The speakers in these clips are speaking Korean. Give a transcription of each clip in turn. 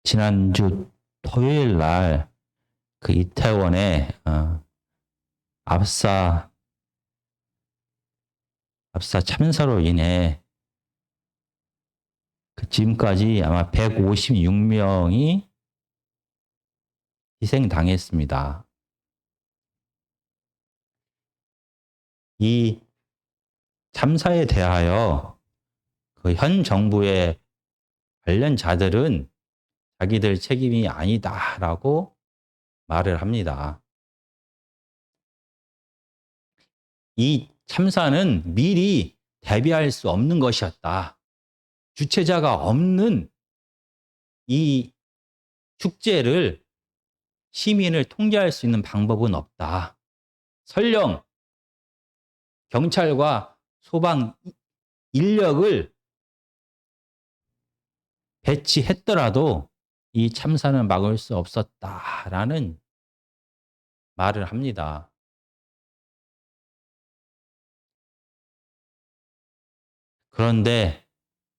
지난주 토요일 날 그 이태원에 압사 참사로 인해 그 지금까지 아마 156명이 희생당했습니다. 이 참사에 대하여 그 현 정부의 관련자들은 자기들 책임이 아니다라고 말을 합니다. 이 참사는 미리 대비할 수 없는 것이었다. 주최자가 없는 이 축제를 시민을 통제할 수 있는 방법은 없다. 설령 경찰과 소방 인력을 배치했더라도 이 참사는 막을 수 없었다라는 말을 합니다. 그런데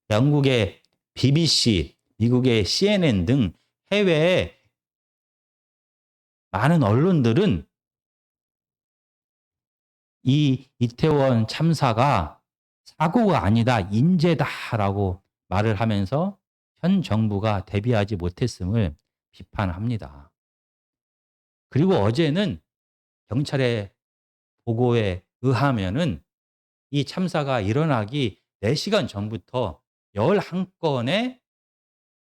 영국의 BBC, 미국의 CNN 등 해외의 많은 언론들은 이 이태원 참사가 사고가 아니다, 인재다라고 말을 하면서 현 정부가 대비하지 못했음을 비판합니다. 그리고 어제는 경찰의 보고에 의하면은 이 참사가 일어나기 4시간 전부터 11건의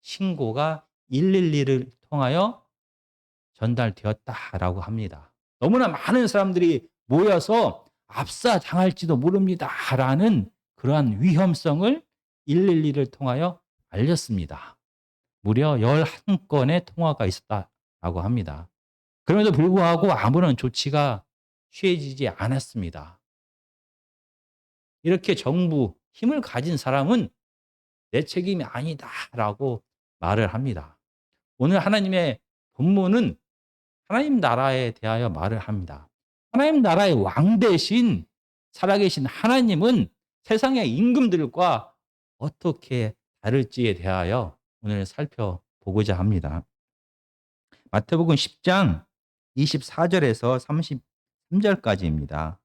신고가 112를 통하여 전달되었다라고 합니다. 너무나 많은 사람들이 모여서 압사당할지도 모릅니다라는 그러한 위험성을 112를 통하여 알렸습니다. 무려 11건의 통화가 있었다라고 합니다. 그럼에도 불구하고 아무런 조치가 취해지지 않았습니다. 이렇게 정부, 힘을 가진 사람은 내 책임이 아니다라고 말을 합니다. 오늘 하나님의 본문은 하나님 나라에 대하여 말을 합니다. 하나님 나라의 왕 대신 살아계신 하나님은 세상의 임금들과 어떻게 다를지에 대하여 오늘 살펴보고자 합니다. 마태복음 10장 24절에서 33절까지입니다.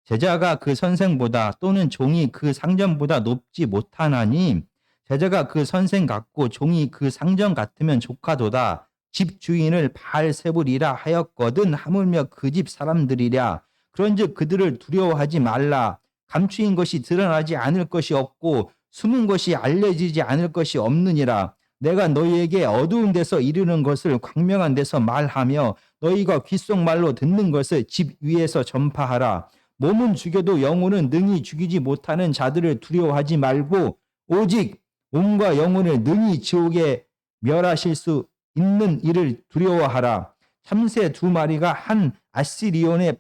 제자가 그 선생보다 또는 종이 그 상전보다 높지 못하나니 제자가 그 선생 같고 종이 그 상전 같으면 조카도다. 집 주인을 바알세불이라 하였거든 하물며 그 집 사람들이랴. 그런즉 그들을 두려워하지 말라. 감추인 것이 드러나지 않을 것이 없고 숨은 것이 알려지지 않을 것이 없느니라. 내가 너희에게 어두운 데서 이르는 것을 광명한 데서 말하며 너희가 귓속말로 듣는 것을 집 위에서 전파하라. 몸은 죽여도 영혼은 능히 죽이지 못하는 자들을 두려워하지 말고 오직 몸과 영혼을 능히 지옥에 멸하실 수 있는 이를 두려워하라. 참새 2마리가 한 아시리온에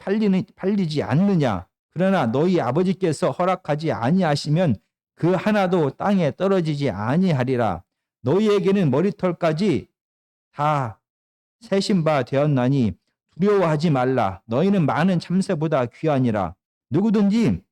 팔리지 않느냐. 그러나 너희 아버지께서 허락하지 아니하시면 그 하나도 땅에 떨어지지 아니하리라. 너희에게는 머리털까지 다 세신 바 되었나니 두려워하지 말라. 너희는 많은 참새보다 귀하니라. 누구든지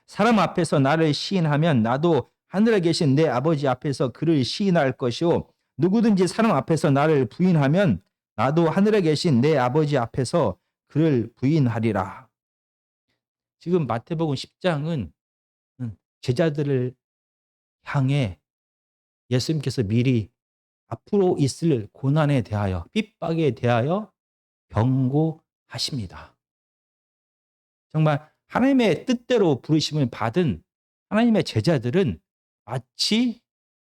사람 앞에서 나를 시인하면 나도 하늘에 계신 내 아버지 앞에서 그를 시인할 것이요. 누구든지 사람 앞에서 나를 부인하면 나도 하늘에 계신 내 아버지 앞에서 그를 부인하리라. 지금 마태복음 10장은 제자들을 향해 예수님께서 미리 앞으로 있을 고난에 대하여, 핍박에 대하여 경고하십니다. 정말 하나님의 뜻대로 부르심을 받은 하나님의 제자들은 마치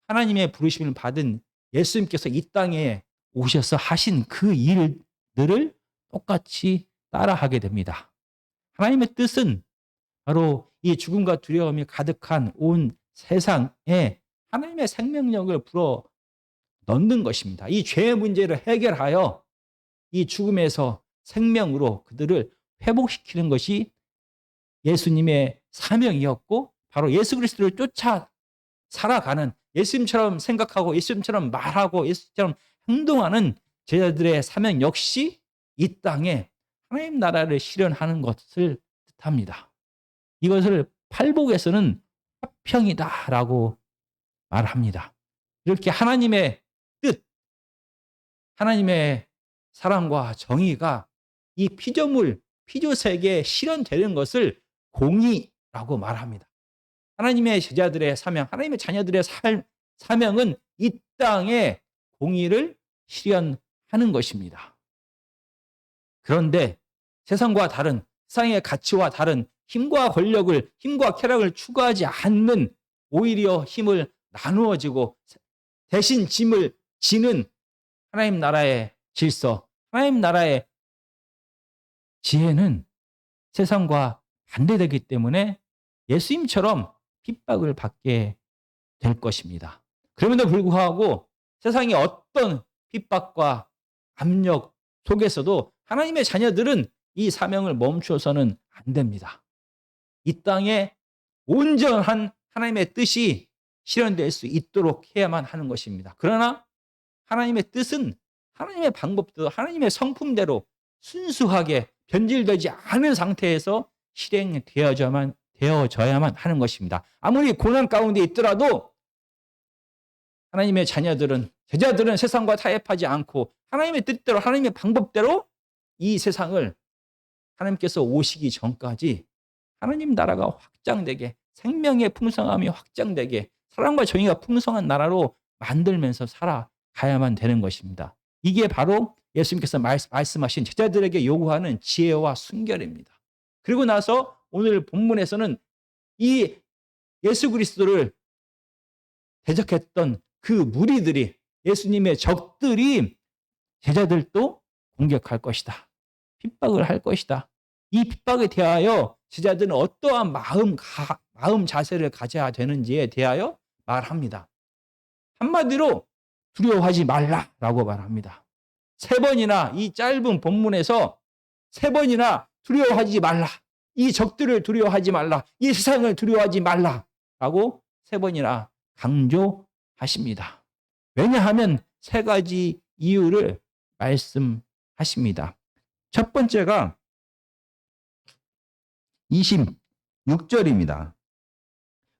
하나님의 부르심을 받은 예수님께서 이 땅에 오셔서 하신 그 일들을 똑같이 따라하게 됩니다. 하나님의 뜻은 바로 이 죽음과 두려움이 가득한 온 세상에 하나님의 생명력을 불어 넣는 것입니다. 이 죄의 문제를 해결하여 이 죽음에서 생명으로 그들을 회복시키는 것이 예수님의 사명이었고 바로 예수 그리스도를 쫓아 살아가는 예수님처럼 생각하고 예수님처럼 말하고 예수님처럼 행동하는 제자들의 사명 역시 이 땅에 하나님 나라를 실현하는 것을 뜻합니다. 이것을 팔복에서는 화평이다라고 말합니다. 이렇게 하나님의 뜻, 하나님의 사랑과 정의가 이 피조물, 피조세계에 실현되는 것을 공의라고 말합니다. 하나님의 제자들의 사명, 하나님의 자녀들의 사명은 이 땅에 공의를 실현하는 것입니다. 그런데 세상과 다른, 세상의 가치와 다른 힘과 권력을, 힘과 쾌락을 추구하지 않는, 오히려 힘을 나누어지고 대신 짐을 지는 하나님 나라의 질서, 하나님 나라의 지혜는 세상과 반대되기 때문에 예수님처럼 핍박을 받게 될 것입니다. 그럼에도 불구하고 세상의 어떤 핍박과 압력 속에서도 하나님의 자녀들은 이 사명을 멈춰서는 안 됩니다. 이 땅에 온전한 하나님의 뜻이 실현될 수 있도록 해야만 하는 것입니다. 그러나 하나님의 뜻은 하나님의 방법대로, 하나님의 성품대로 순수하게 변질되지 않은 상태에서 실행되어져야만 하는 것입니다. 아무리 고난 가운데 있더라도 하나님의 자녀들은, 제자들은 세상과 타협하지 않고 하나님의 뜻대로, 하나님의 방법대로 이 세상을 하나님께서 오시기 전까지 하나님 나라가 확장되게, 생명의 풍성함이 확장되게, 사랑과 정의가 풍성한 나라로 만들면서 살아가야만 되는 것입니다. 이게 바로 예수님께서 말씀하신 제자들에게 요구하는 지혜와 순결입니다. 그리고 나서 오늘 본문에서는 이 예수 그리스도를 대적했던 그 무리들이, 예수님의 적들이 제자들도 공격할 것이다. 핍박을 할 것이다. 이 핍박에 대하여 제자들은 어떠한 마음 자세를 가져야 되는지에 대하여 말합니다. 한마디로 두려워하지 말라라고 말합니다. 3번이나 이 짧은 본문에서 3번이나 두려워하지 말라. 이 적들을 두려워하지 말라. 이 세상을 두려워하지 말라라고 3번이나 강조하십니다. 왜냐하면 3가지 이유를 말씀하십니다. 첫 번째가 26절입니다.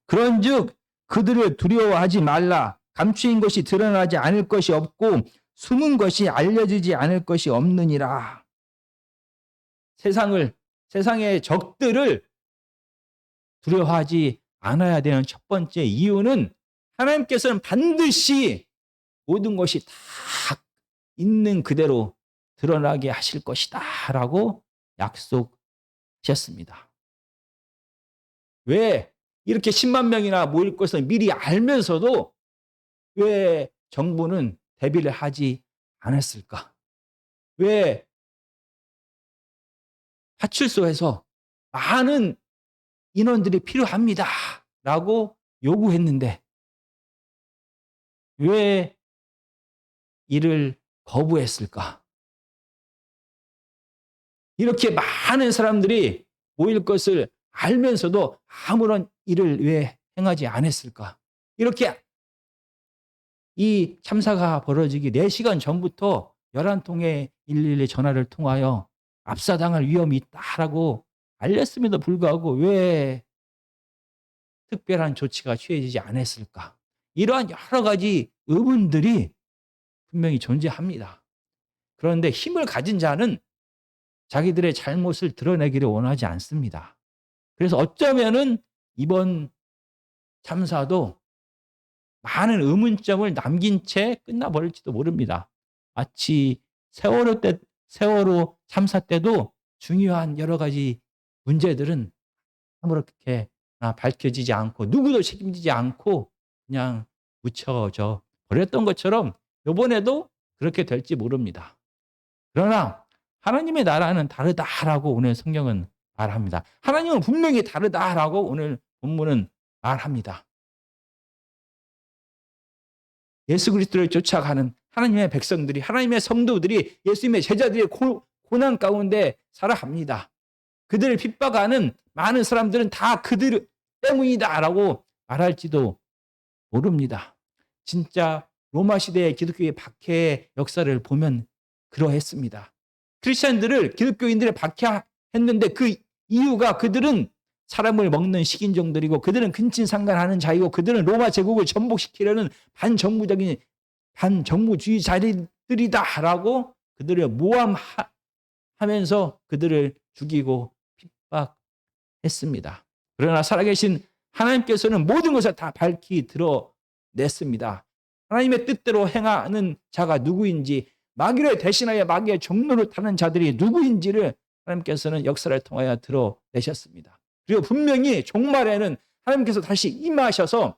그런즉 그들을 두려워하지 말라. 감추인 것이 드러나지 않을 것이 없고 숨은 것이 알려지지 않을 것이 없느니라. 세상의 적들을 두려워하지 않아야 되는 첫 번째 이유는 하나님께서는 반드시 모든 것이 다 있는 그대로 드러나게 하실 것이다 라고 약속하셨습니다. 왜 이렇게 10만 명이나 모일 것을 미리 알면서도 왜 정부는 대비를 하지 않았을까? 왜 파출소에서 많은 인원들이 필요합니다 라고 요구했는데 왜 이를 거부했을까? 이렇게 많은 사람들이 모일 것을 알면서도 아무런 일을 왜 행하지 않았을까? 이렇게 이 참사가 벌어지기 4시간 전부터 11통의 112 전화를 통하여 압사당할 위험이 있다라고 알렸음에도 불구하고 왜 특별한 조치가 취해지지 않았을까? 이러한 여러 가지 의문들이 분명히 존재합니다. 그런데 힘을 가진 자는 자기들의 잘못을 드러내기를 원하지 않습니다. 그래서 어쩌면은 이번 참사도 많은 의문점을 남긴 채 끝나버릴지도 모릅니다. 마치 세월호 참사 때도 중요한 여러 가지 문제들은 아무렇게 밝혀지지 않고 누구도 책임지지 않고 그냥 묻혀져 버렸던 것처럼 이번에도 그렇게 될지 모릅니다. 그러나 하나님의 나라는 다르다라고 오늘 성경은 말합니다. 하나님은 분명히 다르다라고 오늘 본문은 말합니다. 예수 그리스도를 쫓아가는 하나님의 백성들이, 하나님의 성도들이, 예수님의 제자들이 고난 가운데 살아갑니다. 그들을 핍박하는 많은 사람들은 다 그들 때문이다라고 말할지도 모릅니다. 진짜 로마 시대의 기독교의 박해의 역사를 보면 그러했습니다. 크리스천들을, 기독교인들을 박해했는데 그 이유가 그들은 사람을 먹는 식인종들이고 그들은 근친상간하는 자이고 그들은 로마 제국을 전복시키려는 반정부주의자들이라는 적들이다라고 그들을 모함하면서 그들을 죽이고 핍박했습니다. 그러나 살아계신 하나님께서는 모든 것을 다 밝히 드러냈습니다. 하나님의 뜻대로 행하는 자가 누구인지, 마귀를 대신하여 마귀의 종로를 타는 자들이 누구인지를 하나님께서는 역사를 통하여 드러내셨습니다. 그리고 분명히 종말에는 하나님께서 다시 임하셔서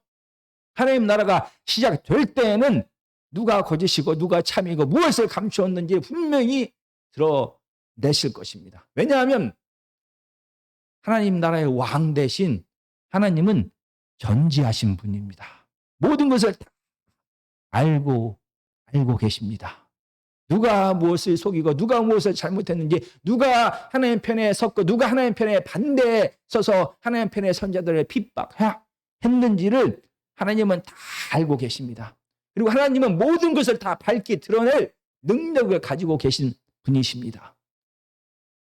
하나님 나라가 시작될 때에는 누가 거짓이고 누가 참이고 무엇을 감추었는지 분명히 드러내실 것입니다. 왜냐하면 하나님 나라의 왕 대신 하나님은 전지하신 분입니다. 모든 것을 다 알고 계십니다. 누가 무엇을 속이고 누가 무엇을 잘못했는지, 누가 하나님 편에 섰고 누가 하나님 편에 반대에 서서 하나님 편의 선자들을 핍박했는지를 하나님은 다 알고 계십니다. 그리고 하나님은 모든 것을 다 밝히 드러낼 능력을 가지고 계신 분이십니다.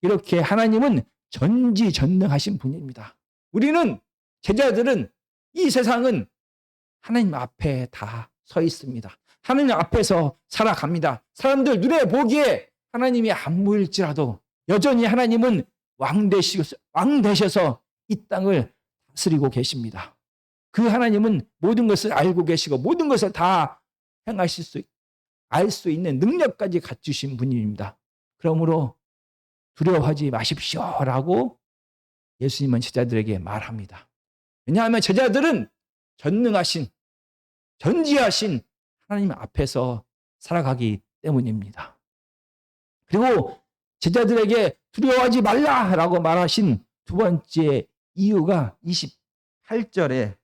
이렇게 하나님은 전지전능하신 분입니다. 우리는, 제자들은, 이 세상은 하나님 앞에 다 서 있습니다. 하나님 앞에서 살아갑니다. 사람들 눈에 보기에 하나님이 안 보일지라도 여전히 하나님은 왕 되셔서 이 땅을 다스리고 계십니다. 그 하나님은 모든 것을 알고 계시고 모든 것을 다 행하실 알 수 있는 능력까지 갖추신 분입니다. 그러므로 두려워하지 마십시오라고 예수님은 제자들에게 말합니다. 왜냐하면 제자들은 전지하신 하나님 앞에서 살아가기 때문입니다. 그리고 제자들에게 두려워하지 말라라고 말하신 두 번째 이유가 28절에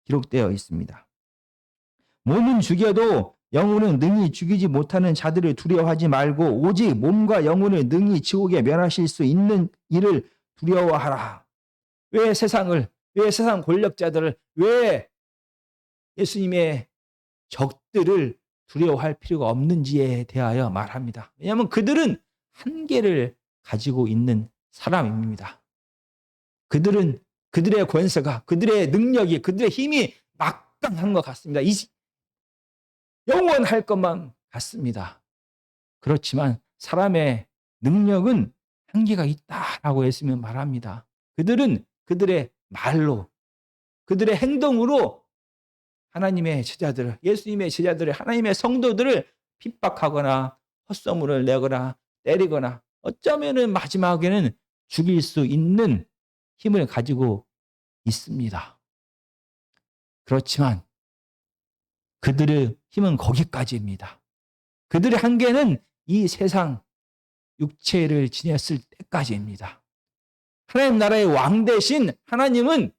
기록되어 있습니다. 몸은 죽여도 영혼은 능히 죽이지 못하는 자들을 두려워하지 말고 오직 몸과 영혼을 능히 지옥에 멸하실 수 있는 이를 두려워하라. 왜 세상 권력자들을, 왜 예수님의 적들을 두려워할 필요가 없는지에 대하여 말합니다. 왜냐하면 그들은 한계를 가지고 있는 사람입니다. 그들은 그들의 권세가, 그들의 능력이, 그들의 힘이 막강한 것 같습니다. 영원할 것만 같습니다. 그렇지만 사람의 능력은 한계가 있다라고 예수님은 말합니다. 그들은 그들의 말로, 그들의 행동으로 하나님의 제자들을, 예수님의 제자들을, 하나님의 성도들을 핍박하거나 헛소문을 내거나 때리거나 어쩌면은 마지막에는 죽일 수 있는 힘을 가지고 있습니다. 그렇지만 그들의 힘은 거기까지입니다. 그들의 한계는 이 세상 육체를 지녔을 때까지입니다. 하나님 나라의 왕 대신 하나님의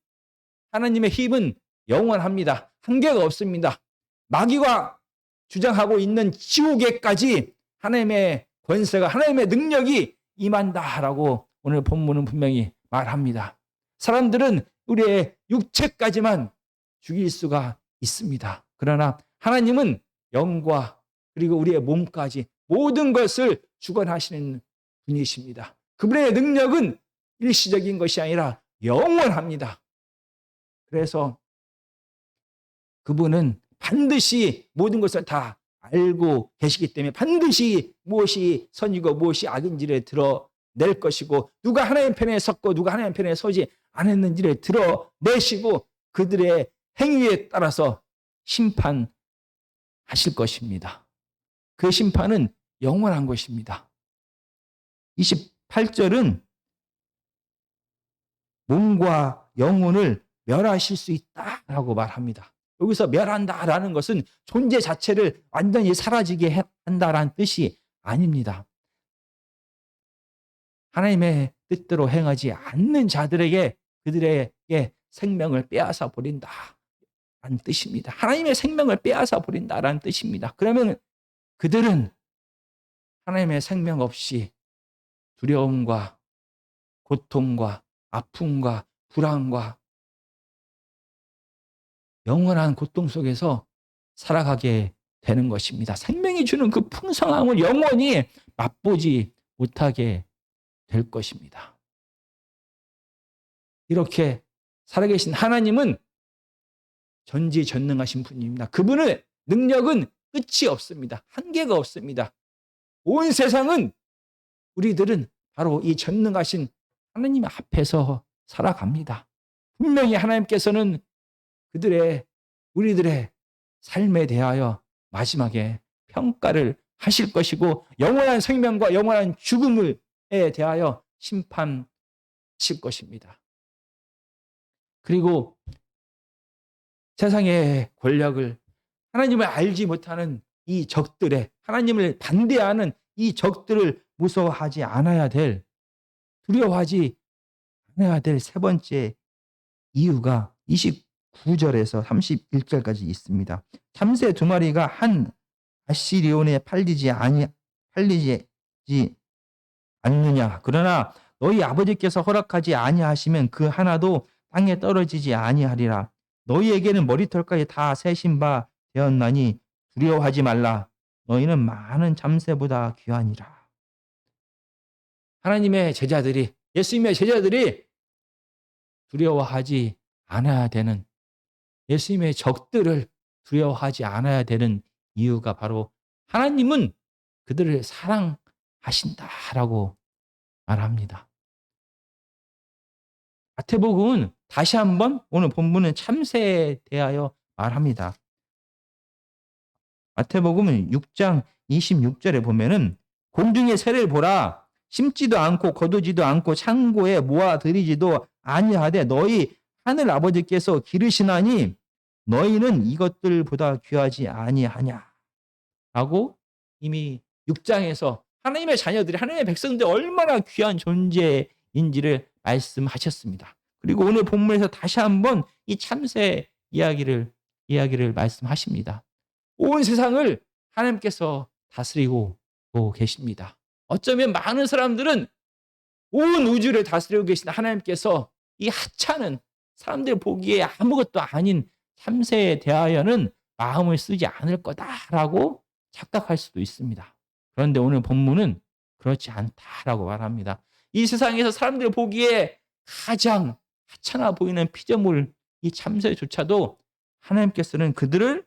힘은 영원합니다. 한계가 없습니다. 마귀가 주장하고 있는 지옥에까지 하나님의 권세가, 하나님의 능력이 임한다라고 오늘 본문은 분명히 말합니다. 사람들은 우리의 육체까지만 죽일 수가 있습니다. 그러나 하나님은 영과 그리고 우리의 몸까지 모든 것을 주관하시는 분이십니다. 그분의 능력은 일시적인 것이 아니라 영원합니다. 그래서 그분은 반드시 모든 것을 다 알고 계시기 때문에 반드시 무엇이 선이고 무엇이 악인지를 드러낼 것이고, 누가 하나님 편에 섰고 누가 하나님 편에 서지 않았는지를 드러내시고 그들의 행위에 따라서 심판하실 것입니다. 그 심판은 영원한 것입니다. 28절은 몸과 영혼을 멸하실 수 있다라고 말합니다. 여기서 멸한다라는 것은 존재 자체를 완전히 사라지게 한다라는 뜻이 아닙니다. 하나님의 뜻대로 행하지 않는 자들에게 그들에게 생명을 빼앗아 버린다라는 뜻입니다. 하나님의 생명을 빼앗아 버린다라는 뜻입니다. 그러면 그들은 하나님의 생명 없이 두려움과 고통과 아픔과 불안과 영원한 고통 속에서 살아가게 되는 것입니다. 생명이 주는 그 풍성함을 영원히 맛보지 못하게 될 것입니다. 이렇게 살아계신 하나님은 전지전능하신 분입니다. 그분의 능력은 끝이 없습니다. 한계가 없습니다. 온 세상은 우리들은 바로 이 전능하신 하나님 앞에서 살아갑니다. 분명히 하나님께서는 우리들의 삶에 대하여 마지막에 평가를 하실 것이고 영원한 생명과 영원한 죽음에 대하여 심판하실 것입니다. 그리고 세상의 권력을 하나님을 알지 못하는 이 적들의 하나님을 반대하는 이 적들을 무서워하지 않아야 될 두려워하지 않아야 될 세 번째 이유가 29절에서 31절까지 있습니다. 참새 두 마리가 한 아시리온에 팔리지 않느냐. 그러나 너희 아버지께서 허락하지 아니하시면 그 하나도 땅에 떨어지지 아니하리라. 너희에게는 머리털까지 다 세신 바 되었나니 두려워하지 말라. 너희는 많은 참새보다 귀하니라. 하나님의 제자들이, 예수님의 제자들이 두려워하지 않아야 되는, 예수님의 적들을 두려워하지 않아야 되는 이유가 바로 하나님은 그들을 사랑하신다라고 말합니다. 마태복음은 다시 한번 오늘 본문은 참새에 대하여 말합니다. 마태복음은 6장 26절에 보면은 공중의 새를 보라. 심지도 않고 거두지도 않고 창고에 모아들이지도 아니하되 너희 하늘 아버지께서 기르시나니 너희는 이것들보다 귀하지 아니하냐. 라고 이미 6장에서 하나님의 자녀들이, 하나님의 백성들이 얼마나 귀한 존재인지를 말씀하셨습니다. 그리고 오늘 본문에서 다시 한번 이 참새 이야기를 말씀하십니다. 온 세상을 하나님께서 다스리고 계십니다. 어쩌면 많은 사람들은 온 우주를 다스리고 계신 하나님께서 이 하찮은 사람들 보기에 아무것도 아닌 참새에 대하여는 마음을 쓰지 않을 거다라고 착각할 수도 있습니다. 그런데 오늘 본문은 그렇지 않다라고 말합니다. 이 세상에서 사람들 보기에 가장 하찮아 보이는 피조물 이 참새조차도 하나님께서는 그들을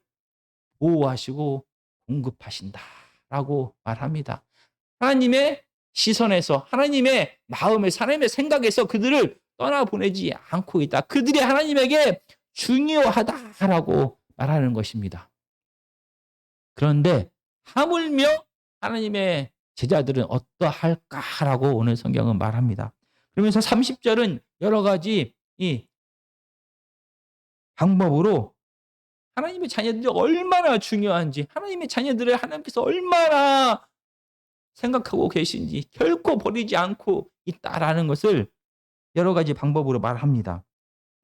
보호하시고 공급하신다라고 말합니다. 하나님의 시선에서, 하나님의 마음에서, 하나님의 생각에서 그들을 떠나보내지 않고 있다. 그들이 하나님에게 중요하다라고 말하는 것입니다. 그런데 하물며 하나님의 제자들은 어떠할까라고 오늘 성경은 말합니다. 그러면서 30절은 여러 가지 이 방법으로 하나님의 자녀들이 얼마나 중요한지, 하나님의 자녀들을 하나님께서 얼마나 생각하고 계신지 결코 버리지 않고 있다라는 것을 여러 가지 방법으로 말합니다.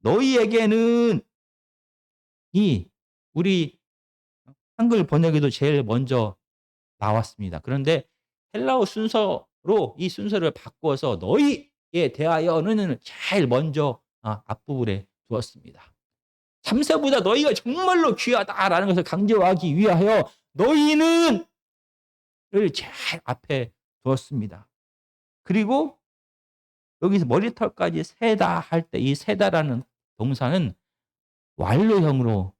너희에게는 우리 한글 번역에도 제일 먼저 나왔습니다. 그런데 헬라어 순서로 이 순서를 바꿔서 너희에 대하여는 제일 먼저 앞부분에 두었습니다. 참새보다 너희가 정말로 귀하다라는 것을 강조하기 위하여 너희는 를 제일 앞에 두었습니다. 그리고 여기서 머리털까지 세다 할 때 이 세다라는 동사는 완료형으로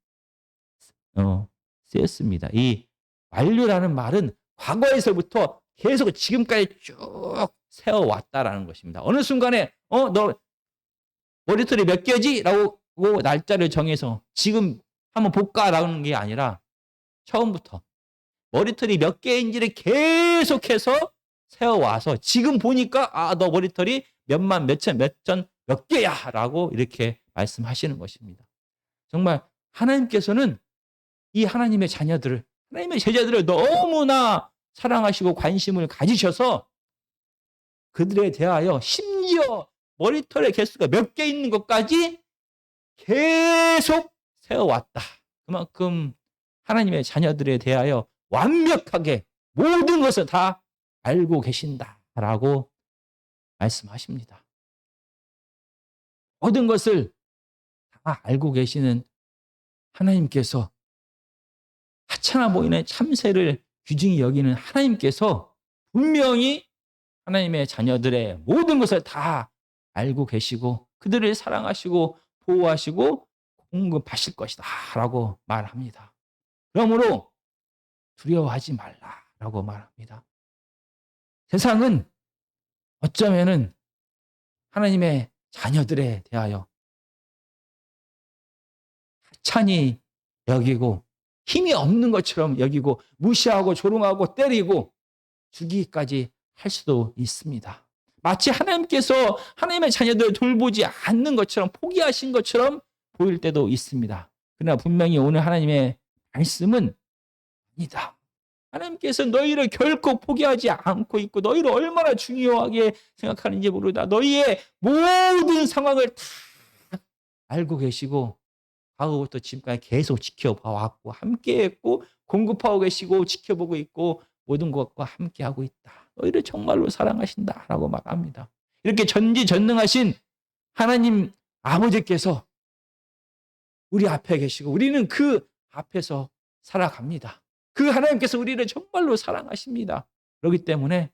쓰였습니다. 이 완료라는 말은 과거에서부터 계속 지금까지 쭉 세워왔다라는 것입니다. 어느 순간에 너 머리털이 몇 개지? 라고 날짜를 정해서 지금 한번 볼까라는 게 아니라 처음부터 머리털이 몇 개인지를 계속해서 세워와서 지금 보니까 너 머리털이 몇만, 몇천, 몇천, 몇 개야 라고 이렇게 말씀하시는 것입니다. 정말 하나님께서는 이 하나님의 자녀들을, 하나님의 제자들을 너무나 사랑하시고 관심을 가지셔서 그들에 대하여 심지어 머리털의 개수가 몇 개 있는 것까지 계속 세워왔다. 그만큼 하나님의 자녀들에 대하여 완벽하게 모든 것을 다 알고 계신다라고 말씀하십니다. 모든 것을 다 알고 계시는 하나님께서, 하찮아 보이는 참새를 귀중히 여기는 하나님께서 분명히 하나님의 자녀들의 모든 것을 다 알고 계시고 그들을 사랑하시고 보호하시고 공급하실 것이다 라고 말합니다. 그러므로 두려워하지 말라라고 말합니다. 세상은 어쩌면은 하나님의 자녀들에 대하여 하찮이 여기고 힘이 없는 것처럼 여기고 무시하고 조롱하고 때리고 죽이기까지 할 수도 있습니다. 마치 하나님께서 하나님의 자녀들을 돌보지 않는 것처럼 포기하신 것처럼 보일 때도 있습니다. 그러나 분명히 오늘 하나님의 말씀은 아니다. 하나님께서 너희를 결코 포기하지 않고 있고 너희를 얼마나 중요하게 생각하는지 모르다. 너희의 모든 상황을 다 알고 계시고 과거부터 지금까지 계속 지켜봐왔고 함께했고 공급하고 계시고 지켜보고 있고 모든 것과 함께하고 있다. 너희를 정말로 사랑하신다라고 말합니다. 이렇게 전지전능하신 하나님 아버지께서 우리 앞에 계시고 우리는 그 앞에서 살아갑니다. 그 하나님께서 우리를 정말로 사랑하십니다. 그렇기 때문에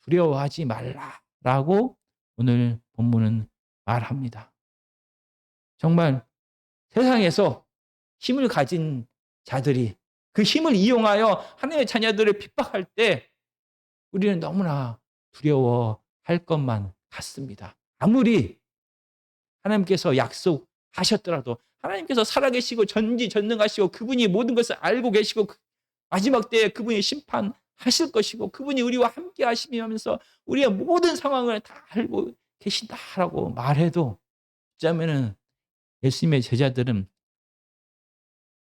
두려워하지 말라라고 오늘 본문은 말합니다. 정말 세상에서 힘을 가진 자들이 그 힘을 이용하여 하나님의 자녀들을 핍박할 때 우리는 너무나 두려워할 것만 같습니다. 아무리 하나님께서 약속하셨더라도 하나님께서 살아계시고 전지전능하시고 그분이 모든 것을 알고 계시고 마지막 때에 그분이 심판하실 것이고 그분이 우리와 함께 하시면서 우리의 모든 상황을 다 알고 계신다라고 말해도 어쩌면은 예수님의 제자들은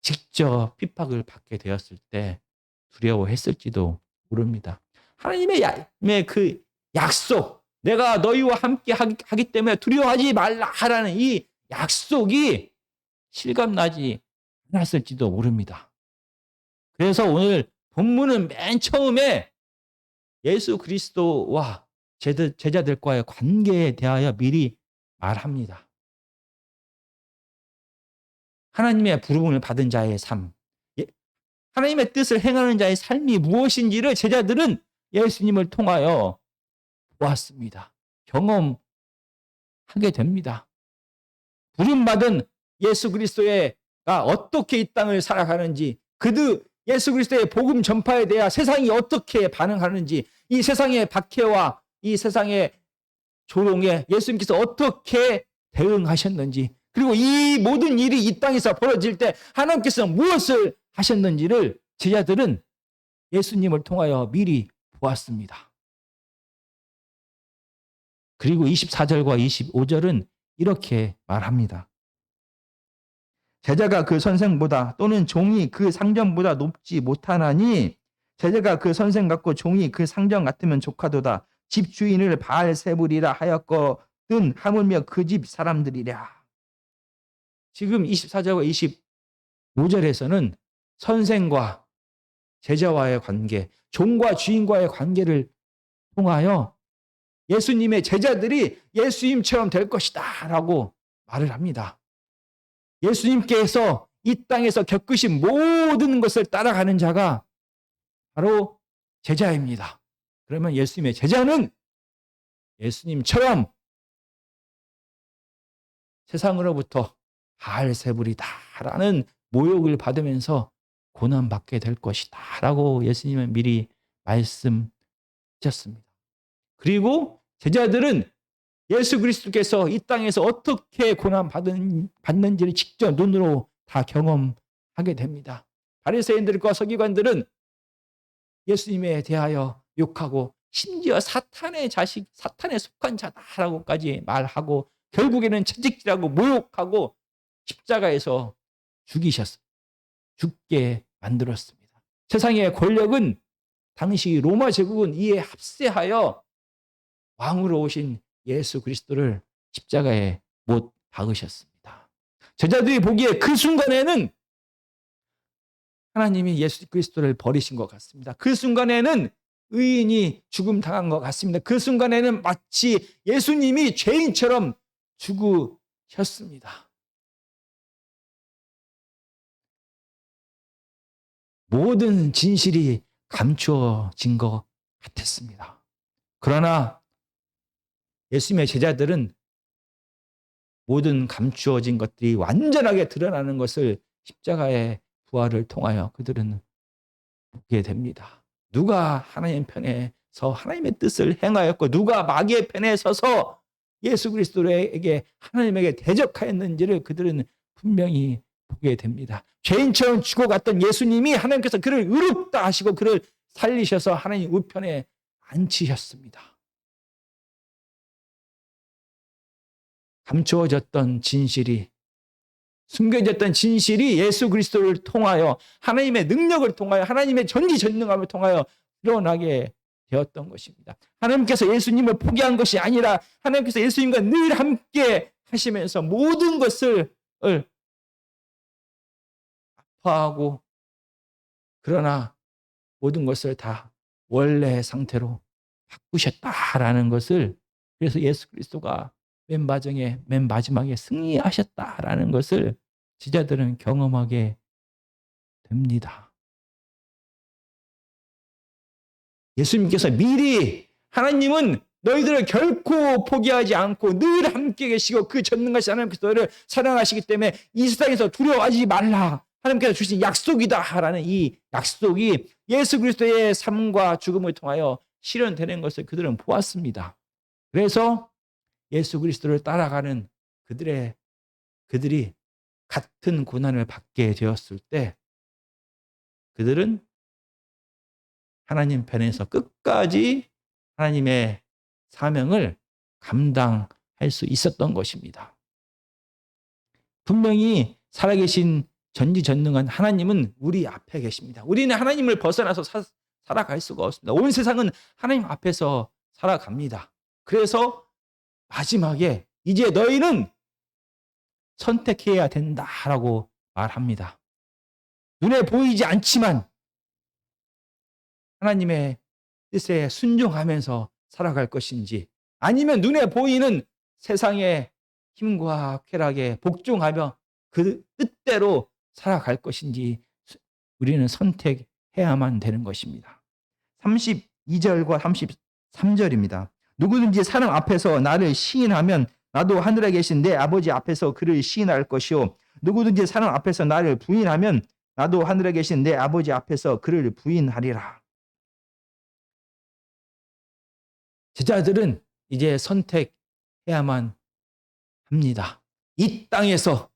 직접 핍박을 받게 되었을 때 두려워했을지도 모릅니다. 하나님의 그 약속, 내가 너희와 함께 하기 때문에 두려워하지 말라라는 이 약속이 실감나지 않았을지도 모릅니다. 그래서 오늘 본문은 맨 처음에 예수 그리스도와 제자들과의 관계에 대하여 미리 말합니다. 하나님의 부름을 받은 자의 삶, 하나님의 뜻을 행하는 자의 삶이 무엇인지를 제자들은 예수님을 통하여 보았습니다. 경험하게 됩니다. 부름받은 예수 그리스도가 어떻게 이 땅을 살아가는지, 예수 그리스도의 복음 전파에 대해 세상이 어떻게 반응하는지, 이 세상의 박해와 이 세상의 조롱에 예수님께서 어떻게 대응하셨는지, 그리고 이 모든 일이 이 땅에서 벌어질 때 하나님께서 무엇을 하셨는지를 제자들은 예수님을 통하여 미리 보았습니다. 그리고 24절과 25절은 이렇게 말합니다. 제자가 그 선생보다 또는 종이 그 상전보다 높지 못하나니 제자가 그 선생 같고 종이 그 상전 같으면 족하도다. 집주인을 바알세불이라 하였거든 하물며 그 집 사람들이랴. 지금 24절과 25절에서는 선생과 제자와의 관계, 종과 주인과의 관계를 통하여 예수님의 제자들이 예수님처럼 될 것이다 라고 말을 합니다. 예수님께서 이 땅에서 겪으신 모든 것을 따라가는 자가 바로 제자입니다. 그러면 예수님의 제자는 예수님처럼 세상으로부터 바알세불이다라는 모욕을 받으면서 고난받게 될 것이다 라고 예수님은 미리 말씀하셨습니다. 그리고 제자들은 예수 그리스도께서 이 땅에서 어떻게 고난받는지를 직접 눈으로 다 경험하게 됩니다. 바리새인들과 서기관들은 예수님에 대하여 욕하고 심지어 사탄의 자식, 사탄에 속한 자다라고까지 말하고 결국에는 채찍질하고 모욕하고 십자가에서 죽게 만들었습니다. 세상의 권력은 당시 로마 제국은 이에 합세하여 왕으로 오신 예수 그리스도를 십자가에 못 박으셨습니다. 제자들이 보기에 그 순간에는 하나님이 예수 그리스도를 버리신 것 같습니다. 그 순간에는 의인이 죽음 당한 것 같습니다. 그 순간에는 마치 예수님이 죄인처럼 죽으셨습니다. 모든 진실이 감추어진 것 같았습니다. 그러나 예수님의 제자들은 모든 감추어진 것들이 완전하게 드러나는 것을 십자가의 부활을 통하여 그들은 보게 됩니다. 누가 하나님 편에서 하나님의 뜻을 행하였고 누가 마귀의 편에 서서 예수 그리스도에게 하나님에게 대적하였는지를 그들은 분명히 보게 됩니다. 죄인처럼 죽어갔던 예수님이 하나님께서 그를 의롭다 하시고 그를 살리셔서 하나님 우편에 앉히셨습니다. 감추어졌던 진실이, 숨겨졌던 진실이 예수 그리스도를 통하여 하나님의 능력을 통하여 하나님의 전지전능함을 통하여 드러나게 되었던 것입니다. 하나님께서 예수님을 포기한 것이 아니라 하나님께서 예수님과 늘 함께 하시면서 모든 것을 아파하고 그러나 모든 것을 다 원래 상태로 바꾸셨다라는 것을, 그래서 예수 그리스도가 맨 마지막에 승리하셨다라는 것을 지자들은 경험하게 됩니다. 예수님께서 미리, 하나님은 너희들을 결코 포기하지 않고 늘 함께 계시고 그 전능하신 하나님께서 너희를 사랑하시기 때문에 이 세상에서 두려워하지 말라, 하나님께서 주신 약속이다라는 이 약속이 예수 그리스도의 삶과 죽음을 통하여 실현되는 것을 그들은 보았습니다. 그래서 예수 그리스도를 따라가는 그들이 같은 고난을 받게 되었을 때 그들은 하나님 편에서 끝까지 하나님의 사명을 감당할 수 있었던 것입니다. 분명히 살아계신 전지전능한 하나님은 우리 앞에 계십니다. 우리는 하나님을 벗어나서 살아갈 수가 없습니다. 온 세상은 하나님 앞에서 살아갑니다. 그래서 마지막에 이제 너희는 선택해야 된다라고 말합니다. 눈에 보이지 않지만 하나님의 뜻에 순종하면서 살아갈 것인지, 아니면 눈에 보이는 세상의 힘과 쾌락에 복종하며 그 뜻대로 살아갈 것인지 우리는 선택해야만 되는 것입니다. 32절과 33절입니다. 누구든지 사람 앞에서 나를 시인하면 나도 하늘에 계신 내 아버지 앞에서 그를 시인할 것이요, 누구든지 사람 앞에서 나를 부인하면 나도 하늘에 계신 내 아버지 앞에서 그를 부인하리라. 제자들은 이제 선택해야만 합니다. 이 땅에서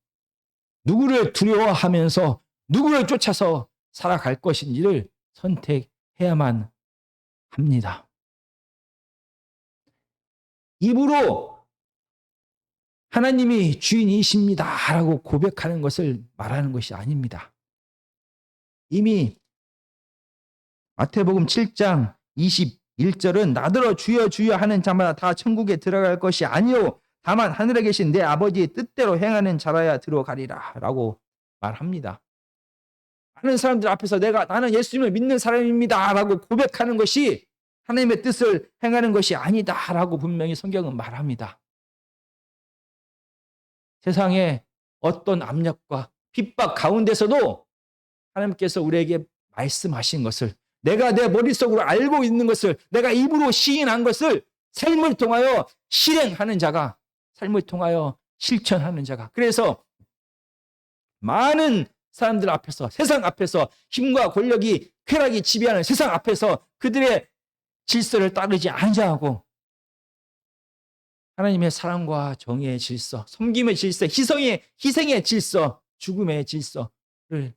누구를 두려워하면서 누구를 쫓아서 살아갈 것인지를 선택해야만 합니다. 입으로 하나님이 주인이십니다 라고 고백하는 것을 말하는 것이 아닙니다. 이미 마태복음 7장 21절은 나더러 주여 주여 하는 자마다 다 천국에 들어갈 것이 아니요 다만 하늘에 계신 내 아버지의 뜻대로 행하는 자라야 들어가리라 라고 말합니다. 많은 사람들 앞에서 나는 예수님을 믿는 사람입니다 라고 고백하는 것이 하나님의 뜻을 행하는 것이 아니다 라고 분명히 성경은 말합니다. 세상의 어떤 압력과 핍박 가운데서도 하나님께서 우리에게 말씀하신 것을, 내가 내 머릿속으로 알고 있는 것을, 내가 입으로 시인한 것을 삶을 통하여 실행하는 자가, 삶을 통하여 실천하는 자가, 그래서 많은 사람들 앞에서, 세상 앞에서, 힘과 권력이, 쾌락이 지배하는 세상 앞에서 그들의 질서를 따르지 않자고 하나님의 사랑과 정의의 질서, 섬김의 질서, 희생의 질서, 죽음의 질서를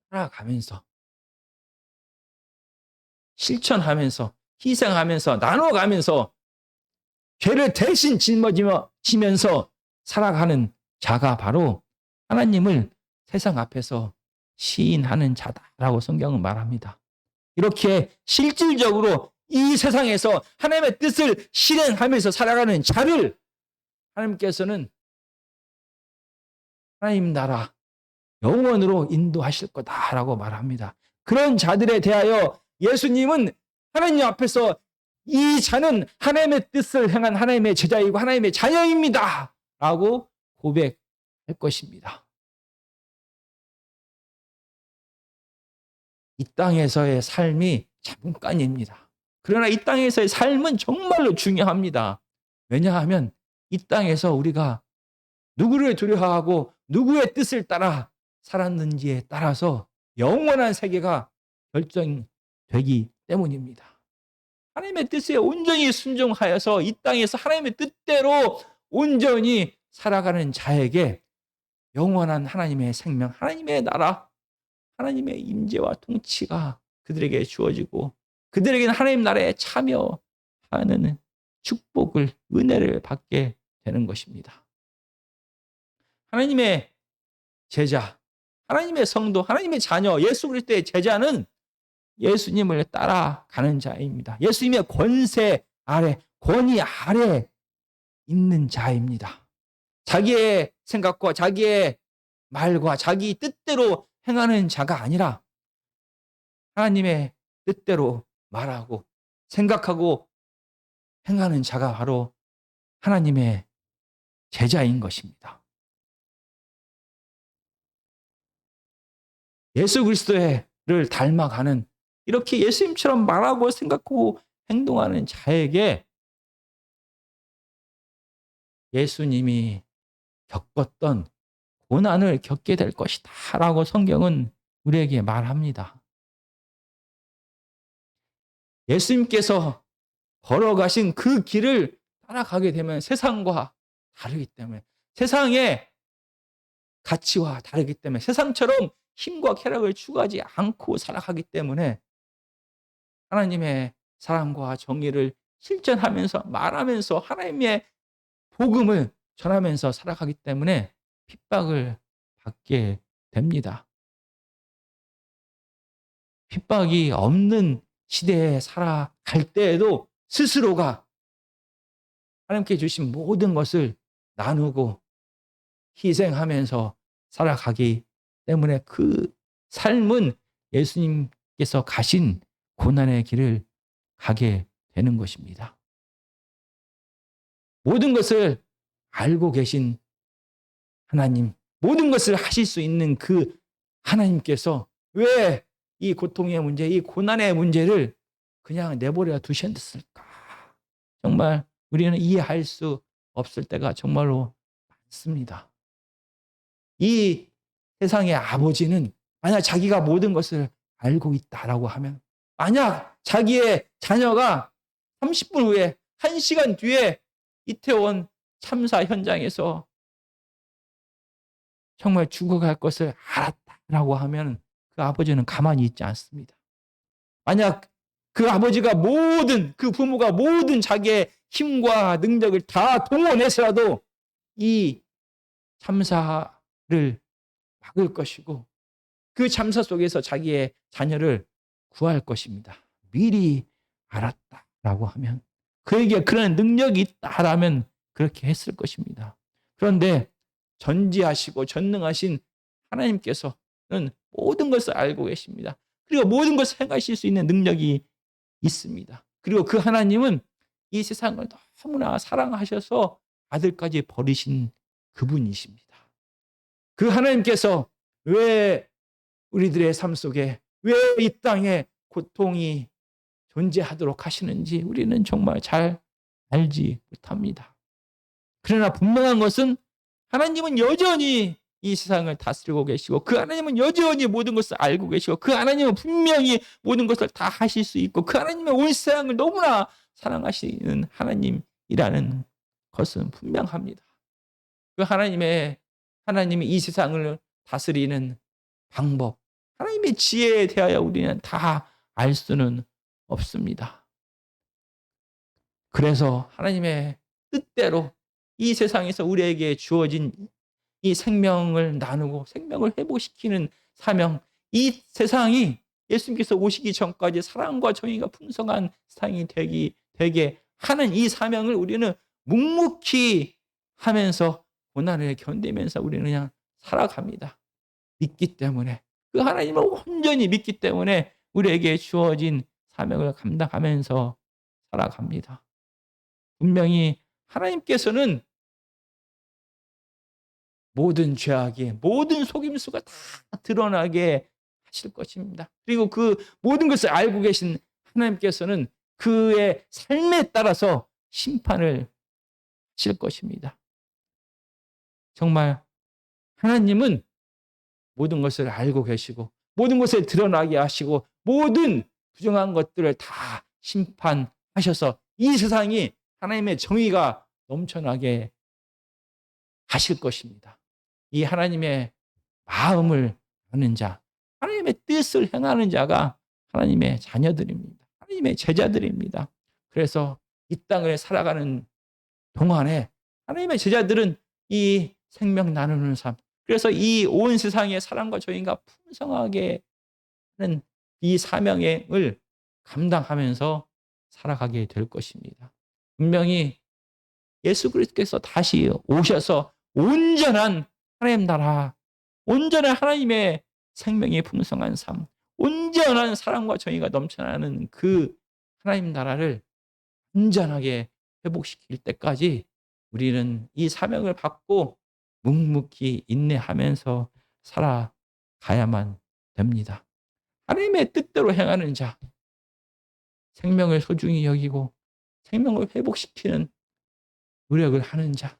살아가면서, 실천하면서, 희생하면서, 나눠가면서, 죄를 대신 짊어지면서 살아가는 자가 바로 하나님을 세상 앞에서 시인하는 자다라고 성경은 말합니다. 이렇게 실질적으로 이 세상에서 하나님의 뜻을 실행하면서 살아가는 자를 하나님께서는 하나님 나라 영원으로 인도하실 거다라고 말합니다. 그런 자들에 대하여 예수님은 하나님 앞에서 이 자는 하나님의 뜻을 행한 하나님의 제자이고 하나님의 자녀입니다 라고 고백할 것입니다. 이 땅에서의 삶이 잠깐입니다. 그러나 이 땅에서의 삶은 정말로 중요합니다. 왜냐하면 이 땅에서 우리가 누구를 두려워하고 누구의 뜻을 따라 살았는지에 따라서 영원한 세계가 결정되기 때문입니다. 하나님의 뜻에 온전히 순종하여서 이 땅에서 하나님의 뜻대로 온전히 살아가는 자에게 영원한 하나님의 생명, 하나님의 나라, 하나님의 임재와 통치가 그들에게 주어지고 그들에게는 하나님 나라에 참여하는 축복을, 은혜를 받게 되는 것입니다. 하나님의 제자, 하나님의 성도, 하나님의 자녀, 예수 그리스도의 제자는 예수님을 따라가는 자입니다. 예수님의 권세 아래, 권위 아래 있는 자입니다. 자기의 생각과 자기의 말과 자기 뜻대로 행하는 자가 아니라 하나님의 뜻대로 말하고 생각하고 행하는 자가 바로 하나님의 제자인 것입니다. 예수 그리스도를 닮아가는, 이렇게 예수님처럼 말하고 생각하고 행동하는 자에게 예수님이 겪었던 고난을 겪게 될 것이다 라고 성경은 우리에게 말합니다. 예수님께서 걸어가신 그 길을 따라가게 되면 세상과 다르기 때문에, 세상의 가치와 다르기 때문에, 세상처럼 힘과 쾌락을 추구하지 않고 살아가기 때문에 하나님의 사랑과 정의를 실천하면서 말하면서 하나님의 복음을 전하면서 살아가기 때문에 핍박을 받게 됩니다. 핍박이 없는 시대에 살아갈 때에도 스스로가 하나님께 주신 모든 것을 나누고 희생하면서 살아가기 때문에 그 삶은 예수님께서 가신 고난의 길을 가게 되는 것입니다. 모든 것을 알고 계신 하나님, 모든 것을 하실 수 있는 그 하나님께서 왜 이 고통의 문제, 이 고난의 문제를 그냥 내버려 두셨을까? 정말 우리는 이해할 수 없을 때가 정말로 많습니다. 이 세상의 아버지는 만약 자기가 모든 것을 알고 있다라고 하면, 만약 자기의 자녀가 30분 후에, 1시간 뒤에 이태원 참사 현장에서 정말 죽어갈 것을 알았다라고 하면 그 아버지는 가만히 있지 않습니다. 만약 그 아버지가 그 부모가 모든 자기의 힘과 능력을 다 동원해서라도 이 참사를 막을 것이고 그 참사 속에서 자기의 자녀를 구할 것입니다. 미리 알았다라고 하면, 그에게 그런 능력이 있다라면 그렇게 했을 것입니다. 그런데 전지하시고 전능하신 하나님께서는 모든 것을 알고 계십니다. 그리고 모든 것을 행하실 수 있는 능력이 있습니다. 그리고 그 하나님은 이 세상을 너무나 사랑하셔서 아들까지 버리신 그분이십니다. 그 하나님께서 왜 우리들의 삶 속에, 왜 이 땅에 고통이 존재하도록 하시는지 우리는 정말 잘 알지 못합니다. 그러나 분명한 것은 하나님은 여전히 이 세상을 다스리고 계시고 그 하나님은 여전히 모든 것을 알고 계시고 그 하나님은 분명히 모든 것을 다 하실 수 있고 그 하나님은 온 세상을 너무나 사랑하시는 하나님이라는 것은 분명합니다. 그 하나님이 이 세상을 다스리는 방법, 하나님의 지혜에 대하여 우리는 다 알 수는 없습니다. 그래서 하나님의 뜻대로 이 세상에서 우리에게 주어진 이 생명을 나누고 생명을 회복시키는 사명, 이 세상이 예수님께서 오시기 전까지 사랑과 정의가 풍성한 세상이 되게 하는 이 사명을 우리는 묵묵히 하면서 고난을 견디면서 우리는 그냥 살아갑니다. 믿기 때문에, 그 하나님을 온전히 믿기 때문에 우리에게 주어진 사명을 감당하면서 살아갑니다. 분명히 하나님께서는 모든 죄악이, 모든 속임수가 다 드러나게 하실 것입니다. 그리고 그 모든 것을 알고 계신 하나님께서는 그의 삶에 따라서 심판을 하실 것입니다. 정말 하나님은 모든 것을 알고 계시고 모든 것을 드러나게 하시고 모든 부정한 것들을 다 심판하셔서 이 세상이 하나님의 정의가 넘쳐나게 하실 것입니다. 이 하나님의 마음을 아는 자, 하나님의 뜻을 행하는 자가 하나님의 자녀들입니다. 하나님의 제자들입니다. 그래서 이 땅을 살아가는 동안에 하나님의 제자들은 이 생명 나누는 삶, 그래서 이 온 세상의 사랑과 정의가 풍성하게 하는 이 사명을 감당하면서 살아가게 될 것입니다. 분명히 예수 그리스도께서 다시 오셔서 온전한 하나님 나라, 온전한 하나님의 생명이 풍성한 삶, 온전한 사랑과 정의가 넘쳐나는 그 하나님 나라를 온전하게 회복시킬 때까지 우리는 이 사명을 받고 묵묵히 인내하면서 살아가야만 됩니다. 하나님의 뜻대로 행하는 자, 생명을 소중히 여기고 생명을 회복시키는 노력을 하는 자,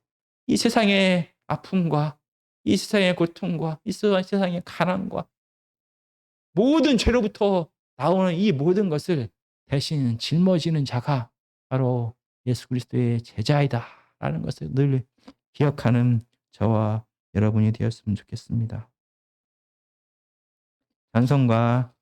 이 세상의 아픔과 이 세상의 고통과 이 세상의 가난과 모든 죄로부터 나오는 이 모든 것을 대신 짊어지는 자가 바로 예수 그리스도의 제자이다라는 것을 늘 기억하는 저와 여러분이 되었으면 좋겠습니다. 찬송가